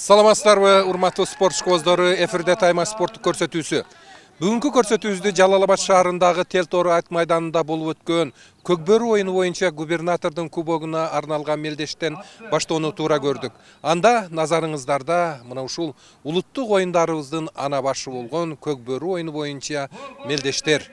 Саламатсыздарбы, урматтуу спорт шкоздору, эфирде тайма спорттук көрсөтүүсү. Бүгүнкү көрсөтүүбүздө Жалал Абад шаарындагы Тел-Тору айт майданында болуп өткөн Көкбөрү оюну боюнча губернатордун кубогуна арналган мелдештен баштоону туура көрдүк. Анда назарыңыздарда мына ушул улуттук оюндарыбыздын ана башы болгон Көкбөрү оюну боюнча мелдештер.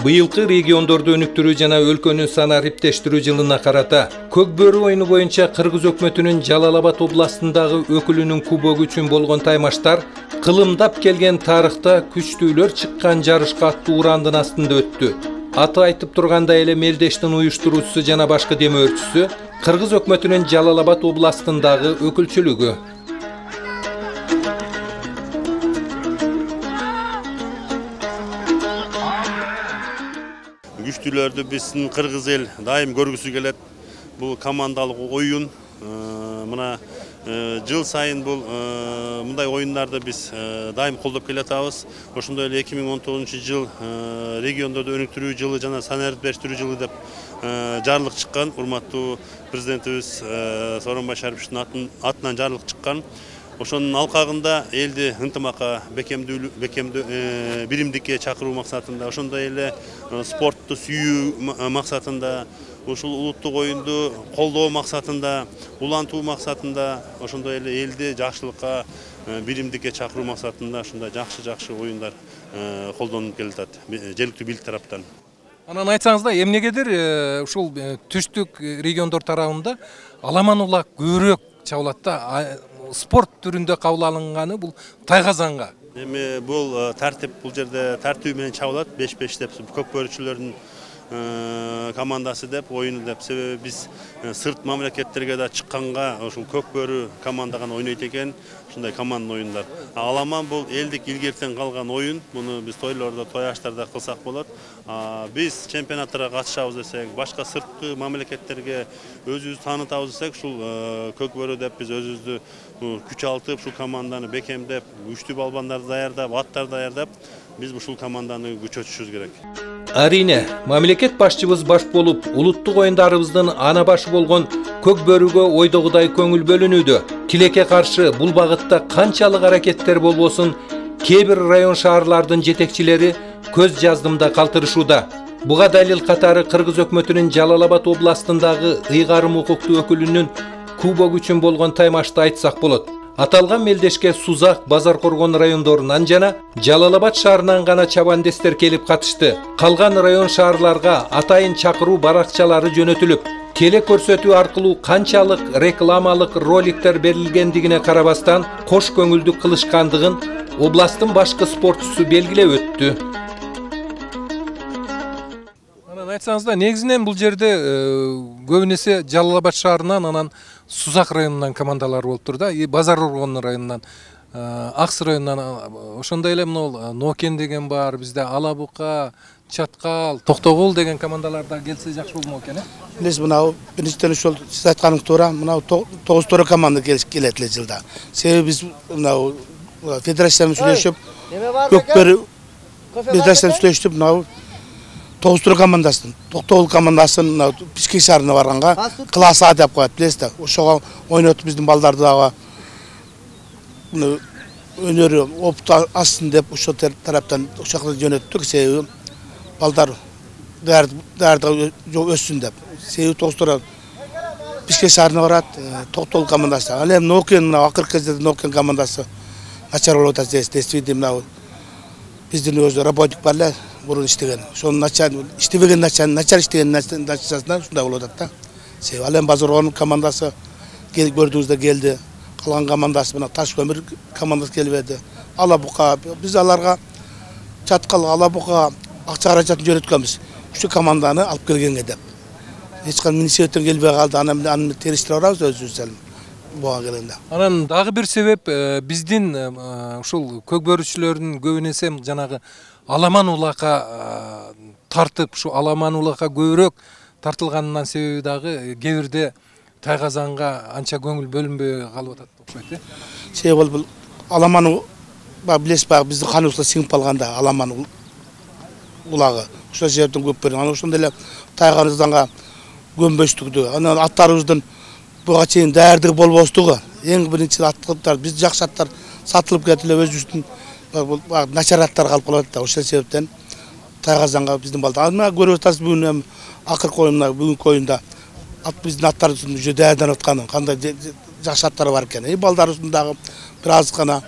Быйылкы региондорду өнүктүрүү жана өлкөнү санариптештирүү жылына карата Көкбөрү оюну боюнча Кыргыз өкмөтүнүн Жалал Абад областындагы өкүлүнүн кубогу үчүн болгон таймаштар кылымдап келген тарыхта күчтүүлөр чыккан жарышка аттуу урандын астында өттү. Аты айтып тургандай эле мелдештин уюштуруучусу жана башкы демөөрчүсү Кыргыз өкмөтүнүн Жалал Абад областындагы өкүлчүлүгү. Күчтүүлөрдү биздин кыргыз эл дайым көргүсү келет. Бул командалык оюн. Мына жыл сайын бул мындай оюндарды биз дайым колдоп келатабыз. Ошондой эле 2019 жыл региондорду өнүктүрүү жылы жана санариптештирүү жылы деп жарлык чыккан. Урматтуу президентибиз Сооронбай Шариповичтин атынан жарлык чыккан. Ошонун алкагында элди ынтымакка, бекемдүү биримдикке чакыруу максатында, ошондой эле спортту сүйүү максатында, ушул улуттук оюнду колдоо максатында, улантуу максатында, ошондой эле элди жакшылыкка, биримдикке чакыруу максатында ушундай жакшы оюндар колдонуп келатат жергиликтүү бийлик тараптан. Анан айтсаңызда, эмнегедир ушул түштүк региондор тарабында аламан улак көбүрөөк чабылат да, спорт түрүндө кабыл алынганы бул тайгазанга. Эми бул тартип бул жерде тартиби менен чабылат, 5-5 деп көкбөрүчүлөрдүн командасы деп, оюну деп. Себеби биз сырт мамлекеттерге да чыкканга ушул Көкбөрү команда гана ойнойт экен, ушундай командалык оюндар. Аламан бул элдик илгертен калган оюн, муну биз тойлордо, той аштарда кылсак болот. Биз чемпионаттарга катышабыз десек, башка сырткы мамлекеттерге өзүбүздү таанытабыз десек, ушул Көкбөрү деп биз өзүбүздү күч алтып, ушул команданы бекемдеп, күчтүү балбандарды даярдап, аттарды даярдап, биз ушул команданы күчөтүшүбүз керек. Арийне, мамлекет башчыбыз баш болуп, улуттук оюндарыбыздын ана башы болгон Көкбөрүгө ойдогудай көңүл бөлүнүүдө. Тилекке каршы бул багытта канчалык аракеттер болбосун, кээ бир район шаарлардын жетекчилери көз жаздымда калтырышууда. Буга далил катары Кыргыз өкмөтүнүн Жалал Абад областындагы ыйгарым укуктуу өкүлүнүн кубогу үчүн болгон таймашты айтсак болот. Аталган мелдешке Сузак, Базаркоргон райондорунан жана Жалал Абад шаарынан гана чабандестер келип катышты. Калган район шаарларга атайын чакыруу баракчалары жөнөтүлүп, теле көрсөтүү аркылуу канчалык рекламалык роликтер берилгендигине карабастан кош көңүлдүү кылышкандыгын областтын башкы спортчусу белгилеп өттү. Айтсаңызда, негизинен бул жерде көбүн эсе Жалал Абад шаарынан, анан Сузак районунан командалар болуп тур да, Базаркоргон районунан, Акс районунан, ошондой эле Нокен деген бар, бизде Алабука, Чаткал, Токтогул деген командаларда келсе жакшы болмок экен, Биз мынау биринчиден ошол сиз айтканыгыз туура, мынау 9 туура команда келет эле жылда. Себеби биз мынау федерация менен сүйлөшүп, Бедерстен сүйлөштүп, мынау 9 командасын, 9 командасын мынау Пишке шаарына барганга класс А деп коет, билесиз. Ошого ойнотуп биздин балдарды дагы өнөрү опыт алсын деп ошол тараптан ошоко жөнөттүк. Себеби балдар дарды өссүн деп. Себеби 9 Пишке шаарына барат, 9 командасы. Ал эми Нокен мына акыркы кезде Нокен командасы начар болуп атат действительно мына биздин өзү работник бар эле бурун иштеген. Ошонун начар иштебеген начар иштеген натыйжасынан ушундай болуп атат да. Себеби ал эми Базаргон командасы көрдүңүздөр келди. Калган командасы мына Таш көмүр командасы келбеди. Алабука биз аларга чаткал Алабука акча каражатын жөнөткөнбүз. Ушу команданы алып келгенге деп. Эч кандай министрликтен келбей калды. Аны териштире барабыз өзүбүз буга келгенде. Анан дагы бир себеп биздин ушул көкбөрүчүлөрдүн көбүн эсе жанагы аламан улакка тартып, ушу аламан улакка көбүрөөк тартылганынан себеби дагы кээ бирде Тайгазанга анча көңүл бөлүнбөй калып атат окшойт. Себеби бул аламан билесиз ба, биздин каныбызга сиңип калганда аламан улагы. Ошол себептен көп берген. Анан ошондой эле Тайгазанга көнбөчтүгү, анан аттарыбыздын буга чейин даярдыгы болбостугу. Эң биринчи аттар биз жакшы аттар сатылып кетилип өзүбүздүн начар аттар калып калат да. Ошол себептен Тайгазанга биздин балдар. Аны көрүп атасыз бүгүн эми акыркы оюнда, бүгүнкү оюнда биздин аттарыбыздын уже даярданып атканы, кандай жакшы аттар бар экен. Балдарыбыздын дагы бир аз гана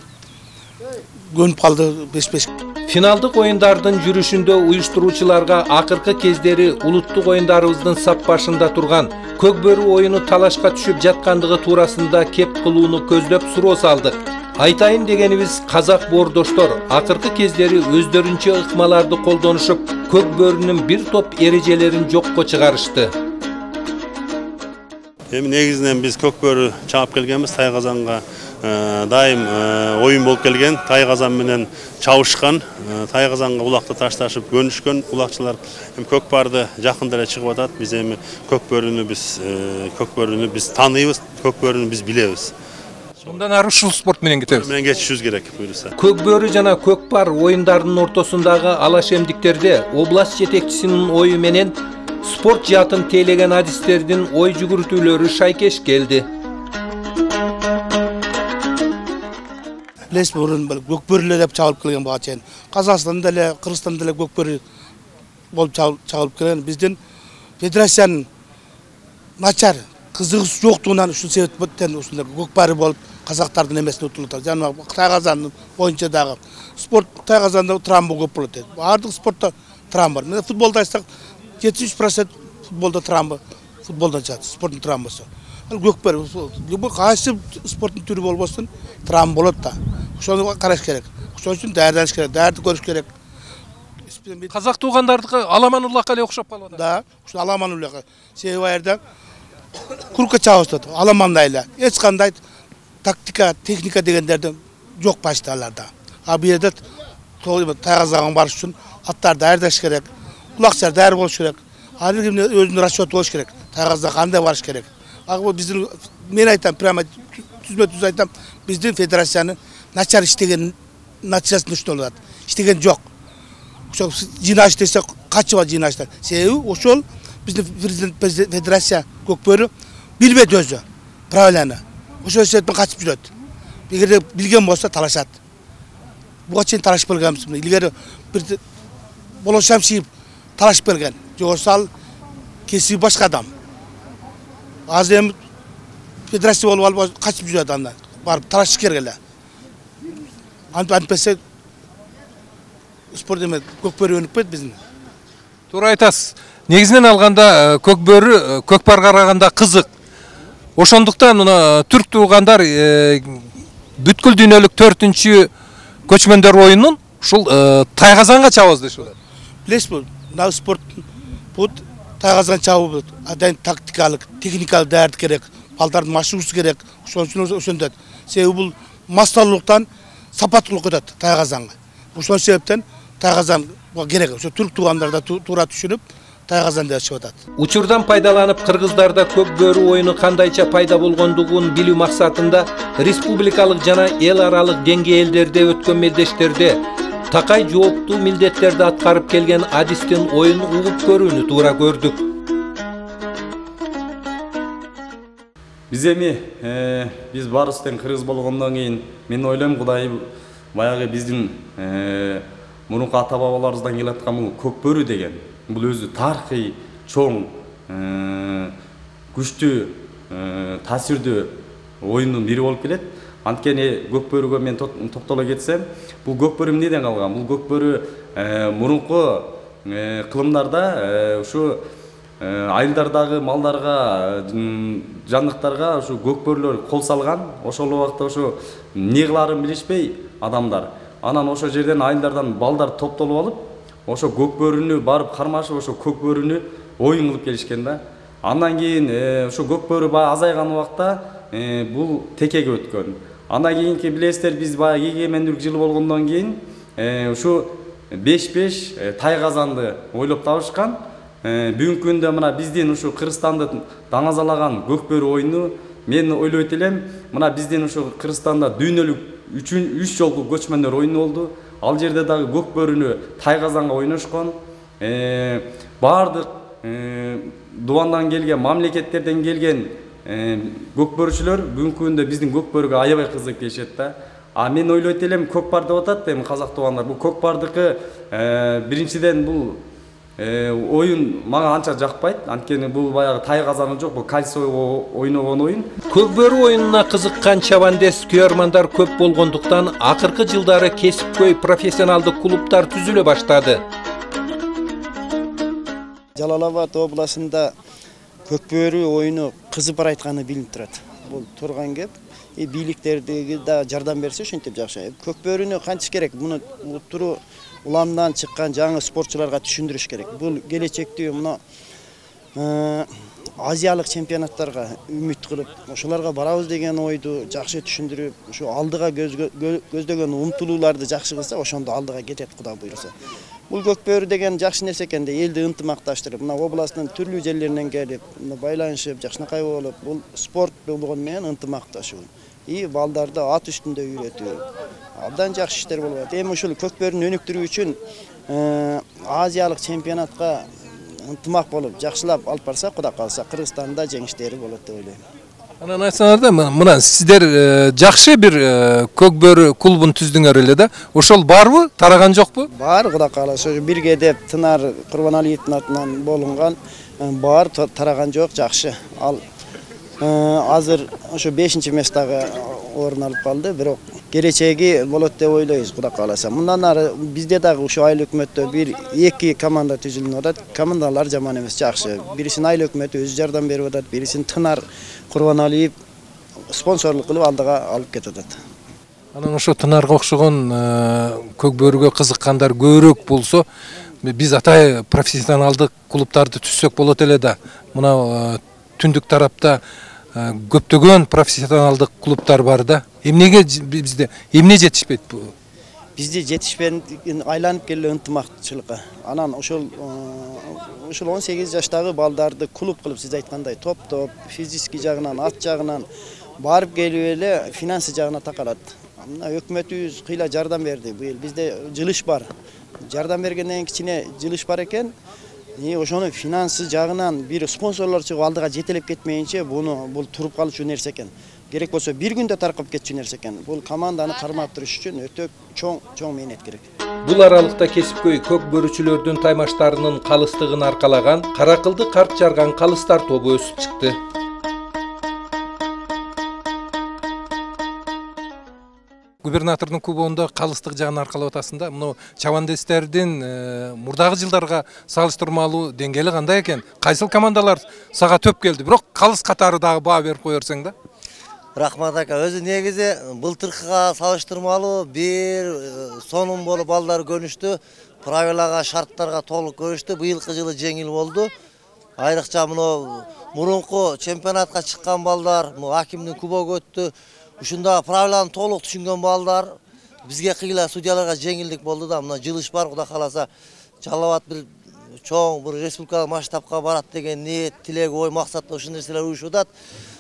көнүп калды 5-5. Финалдык оюндардын жүрүшүндө уюштуруучуларга акыркы кездери улуттук оюндарыбыздын сап башында турган көкбөрү оюну талашка түшүп жаткандыгы туурасында кеп кылууну көздөп суроо салдык. Айтайын дегенибиз, казак боордоштор акыркы кездери өздөрүнчө ыкмаларды колдонушуп, көкбөрүнүн бир топ эрежелерин жокко чыгарышты. Эми негизинен биз көкбөрү чаап келгенбиз, Тайгазанга дайым оюн болуп келген. Тайгазан менен чабышкан, Тайгазанга улакты ташташып көнүшкөн улакчылар эми көкпарды жакында эле чыгып атат. Биз эми көкбөрүнү биз тааныйбыз, көкбөрүнү биз билебиз. Мындан ары ушул спорт менен кетебиз. Менен кетишибиз керек буюрса. Көкбөрү жана көкпар оюндарынын ортосундагы алаш эмдиктерде область жетекчисинин ою менен спорт жаатын тейлеген адистердин ой жүгүртүүлөрү шайкеш келди. Билесиз, бурун көкбөрүлөр деп чагылып келген буга чейин. Казакстанда эле, Кыргызстанда эле көкбөрү болуп чагылып келген. Биздин федерациянын начар кызыгы жоктугунан ушул себептен ушундай көкбөрү болуп казактардын эмесине утулуп атат. Жана Тайгазан боюнча дагы спорт Тайгазанда травма көп болот дейт. Бардык спортто травма бар. Мен футболду айтсак 73% футболда травма, футболдан чыгат, спорттун травмасы. Ал көкбөрү, любой кайсы спорттун түрү болбосун травма болот да. Ошону караш керек. Ошон үчүн даярданыш керек, даярдык көрүш керек. Казак туугандардыкы аламан улакка эле окшоп калып атат. Да, ушул аламан улакка. Себеби аерда курка чабышат, аламандай эле. Эч кандай тактика, техника дегендерден жок башталарда. А бу жерде Тайгазанга барыш үчүн аттарды даярдаш керек. Улакчылар даяр болуш керек. Аны өзүнүн расчеты болуш керек. Тайгазанга кандай барыш керек. Ал биздин, мен айтам, прямо түзмө-түз айтам, биздин федерациянын начар иштеген натыйжасын ушундай болот. Иштеген жок. Ошол жыйнаш десе качыба жыйнаштар. Себеби ошол биздин федерация көкбөрү билбейт өзү правиланы. Ошол себептен качып жүрөт. Эгерде билген болсо талашат. Буга чейин талашып келгенбиз. Илгери бир Болошамшиев талашып келген. Жоксо ал кесиби башка адам. Азыр эми федерация болуп алып качып жүрөт андан. Барып талашыш керек эле. Антпесе спорт эме көкбөрү өнүкпөйт биздин. Туура айтасыз. Негизинен алганда көкбөрү көкпарга караганда кызык. Ошондуктан мына түрк туугандар бүткүл дүйнөлүк 4-чү көчмөндөр оюнун ушул Тайгазанга чабабыз дешип атат. Билесизби, мына спорт бут Тайгазан чабуу адайын тактикалык, техникалык даярдык керек. Балдардын машыгуусу керек. Ошон үчүн ошондойт. Себеби бул массалуулуктан сапаттуулукка өтөт Тайгазанга. Ошол себептен Тайгазан керек. Ошо түрк туугандарда туура түшүнүп Тайгазан деп чыгып атат. Учурдан пайдаланып кыргыздарда көкбөрү оюну кандайча пайда болгондугун билүү максатында республикалык жана эл аралык деңгээлдерде өткөн мелдештерде Такай жооптуу милдеттерди аткарып келген Адистин оюн угуп көрүүнү туура көрдүк. Биз эми биз баарыбыздын кыргыз болгондон кийин мен ойлойм Кудай баягы биздин мурунку ата бабаларыбыздан келаткан бул көк бөрү деген бул өзү тарыхый чоң күчтүү таасирдүү оюндун бири болуп келет. Анткени көк бөрүгө мен токтоло кетсем, бул көк бөрү эмнеден калган? Бул көк бөрү мурунку кылымдарда ушу айылдардагы малдарга, жандыктарга ушу көк бөрүлөр кол салган. Ошол убакта ушу эмне кыларын билишпей адамдар. Анан ошол жерден айылдардан балдар топтолуп алып, ошо көк бөрүнү барып кармашып, ошо көк бөрүнү оюн кылып келишкен да. Андан кийин ушу көк бөрү баягы азайган убакта бул текеге өткөн. Андан кийинки билесиздер, биз баягы эгемендүүлүк жылы болгондон кийин ушу 5-5 тай казанды ойлоп табышкан. Бүгүнкү күндө мына биздин ушу Кыргызстанды даңазалаган көк бөрү оюну мен ойлойт элем, мына биздин ушу Кыргызстанда дүйнөлүк 3 жолку көчмөндөр оюну болду. Ал жерде дагы көк бөрүнү тай казанга ойношкон. Бардык дубандан келген, мамлекеттерден келген көк бөрүчүлөр бүгүнкү күндө биздин көк бөрүгө аябай кызыгып келишет да. А мен ойлойт элем, көкпар деп атат эми казак туугандар. Бул көкпардыкы биринчиден бул оюн мага анча жакпайт. Анткени бул баягы тай казаны жок, бул кальцой ойногон оюн. Көк бөрү оюнуна кызыккан чабандес күйөрмандар көп болгондуктан акыркы жылдары кесипкөй профессионалдык клубтар түзүлө баштады. Жалал Абад областында көк бөрү оюну кызып барайтканы билинип турат. Бул турган кеп, бийликтердеги да жардам берсе ошентип жакшы. Көк бөрүнү кантиш керек? Муну туру уламдан чыккан жаңы спортчуларга түшүндүрүш керек. Бул келечекте мына азиялык чемпионаттарга үмүт кылып, ошолорго барабыз деген ойду жакшы түшүндүрүп, ушу алдыга көздөгөн умтулууларды жакшы кылса, ошондо алдыга кетет Кудай буйруса. Бул көк бөрү деген жакшы нерсе экен да, элди ынтымакташтырып, мына областтын түрлүү жерлеринен келип, байланышып, жакшынакай болуп, бул спорт болгону менен ынтымакташуу. Балдарды ат үстүндө үйрөтүү. Абдан жакшы иштер болуп атат. Эми ушул көк бөрүнү өнүктүрүү үчүн азиялык чемпионатка ынтымак болуп, жакшылап алып барса, Кудай калса, Кыргызстанда жеңиштери болот деп ойлойм. Анан айтсаңарда, мына сиздер жакшы бир көк бөрү клубун түздүңөр эле да. Ошол барбы? Тараган жокпу? Бар, Кудай кааласа, бирге деп Тынар Курбаналиевдин атынан болунган, бар, тараган жок, жакшы. Ал азыр ошо 5-местагы орун алып калды, бирок келечеги болот деп ойлойбуз, Кудай кааласа. Мындан ары бизде дагы ушу айыл өкмөттө 1-2 команда түзүлүп атат. Командалар жаман эмес, жакшы. Бирисин айыл өкмөтү өзү жардам берип атат, бирисин Тынар Курбаналиев спонсорлук кылып алдыга алып кетип атат. Анан ошо Тынарга окшогон көк бөрүгө кызыккандар көбүрөөк болсо, биз атай профессионалдык клубтарды түзсөк болот эле да. Мына түндүк тарапта көптөгөн профессионалдык клубтар бар да. Эмнеге бизде эмне жетишпейт бу? Бизде жетишпен айланып келе ынтымактчылыкка. Анан ошол 18 жаштагы балдарды клуб кылып, сиз айткандай, топ-топ, физический жагынан, ат жагынан барып келип эле финансы жагына такалат. Мына өкмөтүбүз кыйла жардам берди. Быйыл бизде жылыш бар. Жардам бергенден кичине жылыш бар экен. Ошону финансы жагынан бир спонсорлор чыгып алдыга жетелеп кетмейинче, бул туруп калчу нерсе экен. Керек болсо бир күндө таркап кетчү нерсе экен. Бул команданы кармап туруш үчүн өтө чоң мээнет керек. Бул аралыкта кесипкөй көк бөрүчүлөрдүн таймаштарынын калыстыгын аркалаган Каракылды карт жарган калыстар тобу өсүп чыкты. Губернатордун кубогунда калыстык жагын аркалап атасында, мына чабандестердин мурдагы жылдарга салыштырмалуу деңгээли кандай экен? Кайсыл командалар сага төп келди? Бирок калыс катары дагы баа берип коерсең да? Рахмат ака, өзү негизи былтыркыга салыштырмалуу бир сонун болуп балдар көнүштү, правилага, шарттарга толук көрүштү. Быйылкы жылы жеңил болду. Айрыкча мурунку чемпионатка чыккан балдар, акимдин кубогу өттү. Ушунда правиланы толук түшүнгөн балдар бизге кыйла судьяларга жеңилдик болду да. Мына жылыш бар, Кудай кааласа, Жалал Абад бир чоң бир республикалык масштабка барат деген ниет, тилек, ой, максат ушул нерселер уюшуп атат.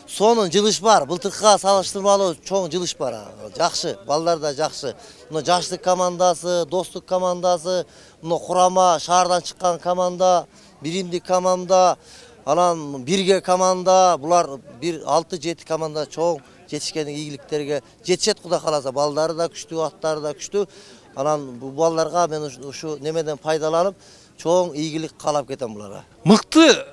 Сонун жылыш бар. Былтыркыга салыштырмалуу чоң жылыш бар. Жакшы, балдар да жакшы. Мына жаштык командасы, достук командасы, мына курама, шаардан чыккан команда, биримдик команда, анан бирге команда, булар 6-7 команда чоң жетишкен ийгиликтерге жетишет Кудай кааласа. Балдары да күчтүү, аттары да күчтүү. Анан бул балдарга мен ушу немеден пайдаланып чоң ийгилик каалап кетем буларга. Мыкты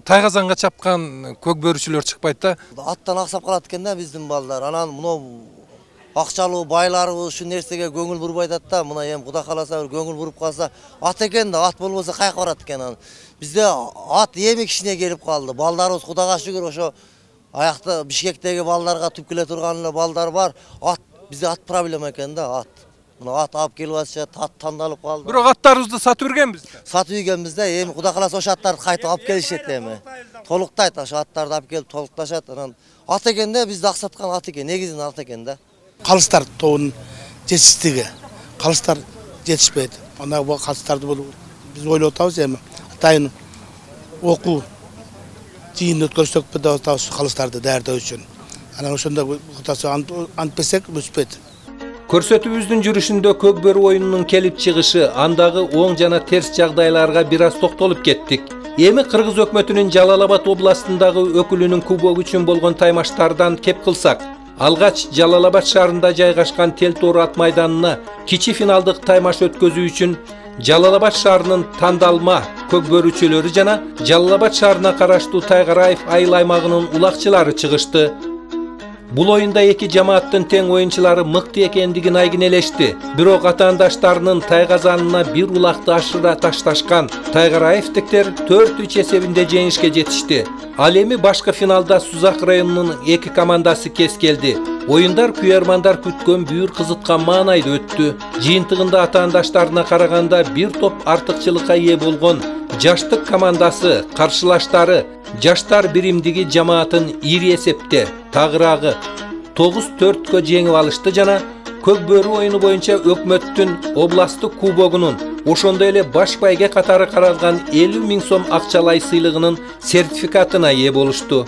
тайгазанга чапкан көк бөрүчүлөр чыкпайт да. Аттан аксап калат экен да биздин балдар. Анан мына акчалуу байларыбыз ушул нерсеге көңүл бурбай атат да. Мына эми Кудай кааласа көңүл буруп калса, ат экен да, ат болбосо кайка барат экен анан. Бизде ат эми кичине келип калды. Балдарыбыз Кудайга шүгүр ошо аякта Бишкектеги балдарга түп келе турган эле балдар бар. Ат бизде ат проблема экен да, ат. Мына ат алып келип атышат, ат тандалып калды. Бирок аттарыбызды сатып бергенбиз. Сатып ийгенбиз да, эми Кудай кааласа ошо аттарды кайта алып келишет эми. Толуктайт, ошо аттарды алып келип толукташат. Анан ат экен да, бизди аксаткан ат экен, негизинен ат экен да. Калыстар тобунун жетишсиздиги. Калыстар жетишпейт. Ана бул калыстарды бул биз ойлоп атабыз эми. Атайын окуу жыйын өткөрсөк деп атабыз калыстарды даярдоо үчүн. Анан ошондо кутасы антпесек өспөйт. Көрсөтүүбүздүн жүрүшүндө көк бөрү оюнунун келип чыгышы, андагы оң жана терс жагдайларга бир аз токтолуп кеттик. Эми Кыргыз өкмөтүнүн Жалал-Абад областындагы өкүлүнүн кубогу үчүн болгон таймаштардан кеп кылсак, алгач Жалал-Абад шаарында жайгашкан Тел-Тоор ат майданына кичи финалдык таймаш өткөзүү үчүн Жалал-Абад шаарынын тандалма көк бөрүчүлөрү жана Жалал-Абад шаарына караштуу Тайгараев айыл аймагынын улакчылары чыгышты. Бул оюнда эки жамааттын тең оюнчулары мыкты экендигин айгинелешти. Бирок атаандаштарынын тайгазанына бир улакты ашыра ташташкан Тайгараевтиктер 4-3 эсебинде жеңишке жетишти. Ал эми башкы финалда Сузак районунун эки командасы кес келди. Оюндар күйөрмандар күткөн бүйүр кызыткан маанайда өттү. Жыйынтыгында атаандаштарына караганда бир топ артыкчылыкка ээ болгон жаштык командасы каршылаштары жаштар биримдиги жамаатын ири эсепте тагыраагы 9-4 жеңип алышты жана көк бөрү оюну боюнча өкмөттүн областтык кубогунун ошондой эле баш байге катары каралган 50 000 сом акчалай сыйлыгынын сертификатына ээ болушту.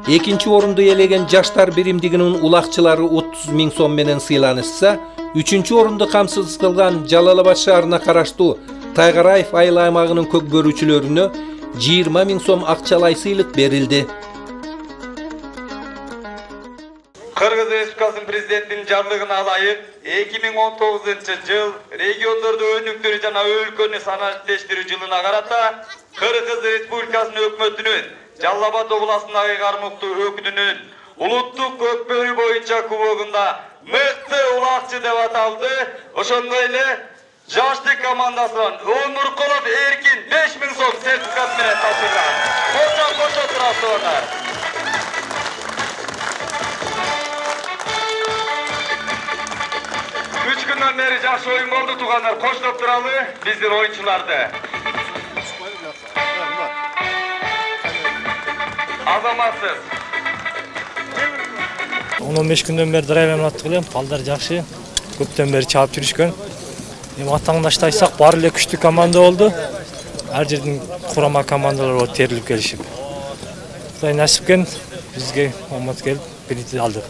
Экинчи орунду ээлеген жаштар биримдигинин улакчылары 30 000 сом менен сыйланышса, үчүнчү орунду камсыз кылган Жалал-Абад шаарына караштуу Тайгараев айыл аймагынын көк бөрүчүлөрүнө 20 000 сом акчалай сыйлык берилди. Кыргыз Республикасынын президентинин жарлыгына ылайык 2019-жыл региондорду өнүктүрүү жана өлкөнү санариптештирүү жылына карата Кыргыз Республикасынын өкмөтүнүн Жалал-Абад областындагы кармыктуу өкүлүнүн улуттук көк бөрү боюнча кубогунда мыкты улакчы деп аталды. Ошондой эле жаштык командасынан Нуркулов Эркин 5 000 сом сертификат менен тапшырган. Кошо турасыңар. Үч күндөн бери жакшы оюн болду туугандар. Коштоп туралы биздин оюнчуларды. Азаматсыз. 10-15 күндөн бери драйверлап элем, балдар жакшы. Көптөн бери чаап жүрүшкөн. Эми атаңдашты айтсак, баары эле күчтүү команда болду. Ар жердин курама командалары болуп терилип келишип. Кудай насипкен бизге омат келип, билети алдык.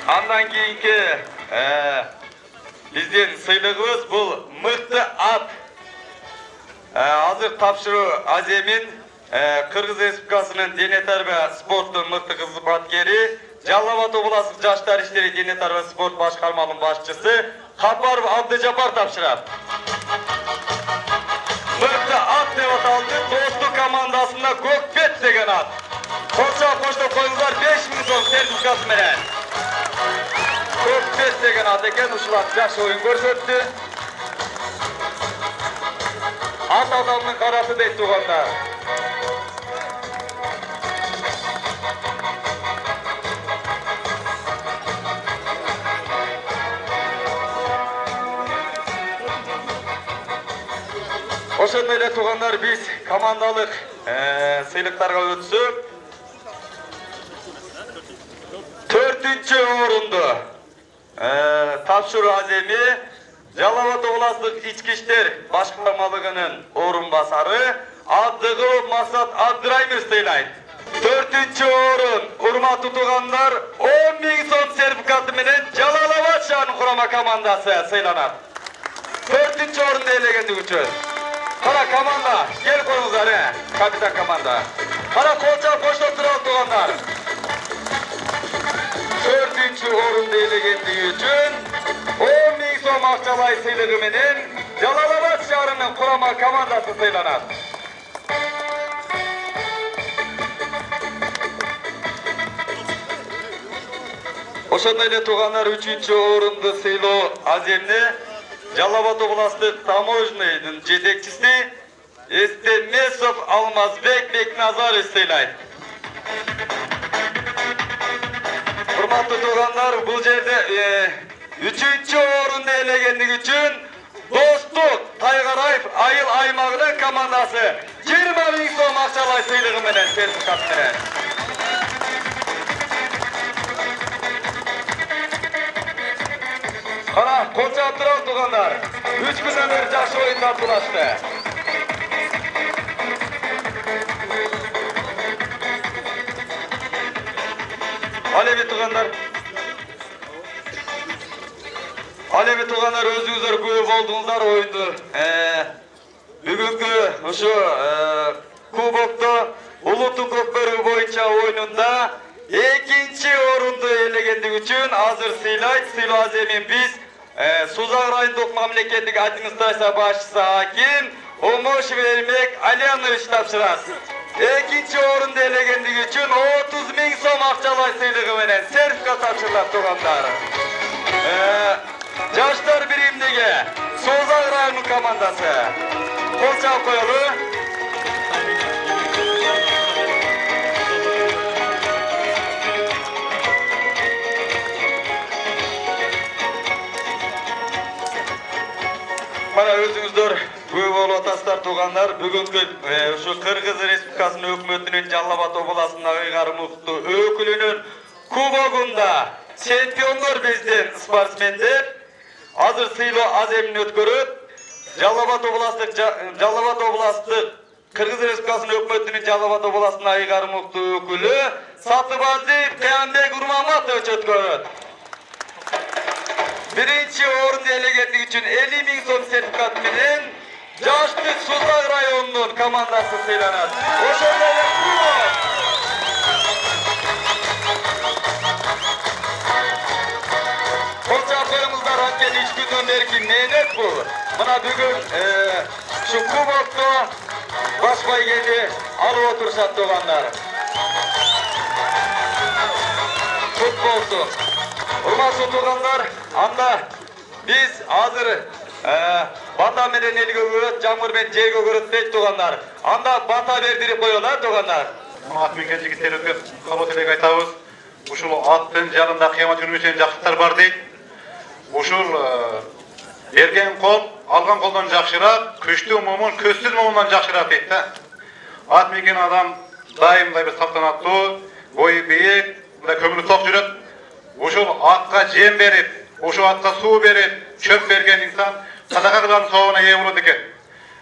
Андан кийинки биздин сыйлыгыбыз бул мыкты ат. Азыр тапшыруу аземин Кыргыз Республикасынын дене тарбия спорттун мыкты кызматкери, Жалал-Абад областык жаштар иштери дене тарбия спорт башкармалыгынын башчысы Капаров Абдыжапар тапшырат. Мыкты ат деп аталды, достук командасында Көкбет деген ат. Коштоп коюңуздар 5 000 сом сертификат менен. Көкбет деген ат экен, ушул ат жакшы оюн көрсөттү. Ат адамдын карасы дейт туугандар. Ошондой эле туугандар, биз командалык сыйлыктарга өтсөк, 4-орунду тапшыруу аземи Жалал Абад областық Ички иштер башкармалыгынын орун басары Абдыгулов Масат Абдырайымов ыйлайт. 4-чү орун, урматтуу туугандар, 10.000 сом сертификаты менен Жалал Абад шаарынын курама командасы сыйланат. 4-чү орунду ээлегендиги үчүн. Кара команда, кел коюңуздар, капитан команда. Кара колча коштоп турат туугандар. 4-чү орунду ээлегендиги үчүн 10.000 сом акчалай сыйлыгы менен Жалал Абад шаарынын курама командасы сыйланат. Ошондой эле туугандар 3-чү орунду сыйлоо аземне Жалал Абад областык таможнойдун жетекчиси Эстемесов Алмазбек Бекназаров сыйлайт. Урматтуу туугандар, бул жерде 3-чү орунду ээлегендиги үчүн Достук Тайгараев айыл аймагынын командасы 20.000 сом акчалай сыйлыгы менен сертификат менен. Кара, колча турат туугандар. 3 күнөн бери жакшы оюн тартуулашты. Алеби туугандар, өзүңүздөр күбө болдуңуздар оюнду. Бүгүнкү ушу кубокто улуттук көкбөрү боюнча оюнунда 2-чи орунду ээлегендиги үчүн азыр сыйлоо аземин биз Сузак райондук мамлекеттик администрация башчысы Аким Омошев Эрмек Алиянович тапшырат. 2-чи орунду ээлегендиги үчүн 30.000 сом акчалай сыйлыгы менен сертификат тапшырылат туугандар. Жаштар биримдиги Сузак районунун командасы. Кол чаап коелу. Mana özüңүздөр күбө болуп атасыздар туугандар. Бүгүнкү ушу Кыргыз Республикасынын өкмөтүнүн Жалал Абад областынын ыйгарым укуктуу өкүлүнүн кубогунда чемпиондор биздин спортсмендер азыр сыйлоо аземин өткөрөт. Жалал Абад областык Кыргыз Республикасынын өкмөтүнүн Жалал Абад областынын ыйгарым укуктуу өкүлү Сатыбалдиев Кыянбек Урмаматович өткөрөт. 1-чи орунду ээлегендиги үчүн 50.000 сом сертификат менен Жашты Сузак районунун командасы сыйланат. Ошондой эле колча коюңуздар, анткени 3 күндөн берки мээнет бул. Мына бүгүн ушу кубокто баш байгени алып отурушат туугандар. Кут болсун. Урматтуу туугандар, анда биз азыр бата менен элге көрөт, жамгыр менен жерге көрөт дейт туугандар. Анда бата бердирип коелу туугандар. Ат менен жигиттер өкөп, кабат элек айтабыз. Ушул аттын жанында кыямат күнүнө чейин жакшылыктар бар дейт. Ушул берген кол алган колдон жакшыраак, күчтүү момун көзсүз момундан жакшыраак дейт да. Ат менген адам дайымдай бир салтанаттуу, бою бийик, мындай көңүлү ток жүрөт. Ушул атка жем берип, ушул атка суу берип, чөп берген инсан садака кылган соогуна ээ болот экен.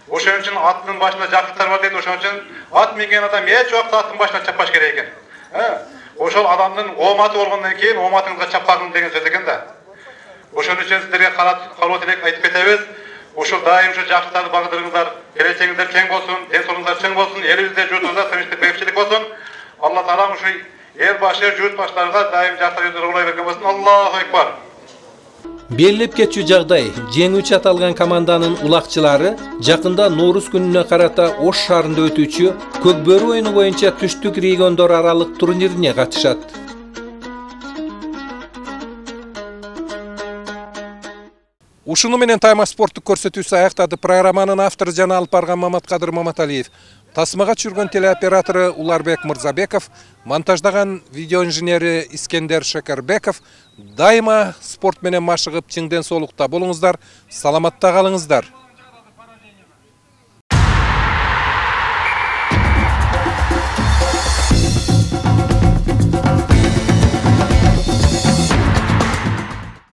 Ошон үчүн аттын башында жакшылыктар бар дейт. Ошон үчүн ат минген адам эч убакта аттын башына чаппаш керек экен. Ошол адамдын ооматы болгондон кийин ооматыңызга чаппагын деген сөз экен да. Ошон үчүн сиздерге калып элек айтып кетебиз. Ушул дайым ушу жакшылыктарды багдырыңыздар, келечегиңиздер кең болсун, ден соолугуңуздар чың болсун, элибизде, журтубузда тынчтык, бейбитчилик болсун. Алла таалам ушу эл башы, журт баштарга дайым жакшы өздөрү улай берген болсун. Аллаху акбар. Берилип кетчү жагдай жеңүүчү аталган команданын улакчылары жакында Нооруз күнүнө карата Ош шаарында өтүүчү Көкбөрү оюну боюнча түштүк региондор аралык турнирине катышат. Ушуну менен Тайма спорттук көрсөтүүсү аяктады. Программанын автору жана алып барган Маматкадыр Маматалиев, тасмага түшүргөн телеоператору Уларбек Мырзабеков, монтаждаган видеоинженери Искендер Шекербеков. Дайыма спорт менен машыгып чыңден соолукта болуңуздар, саламатта калыңыздар.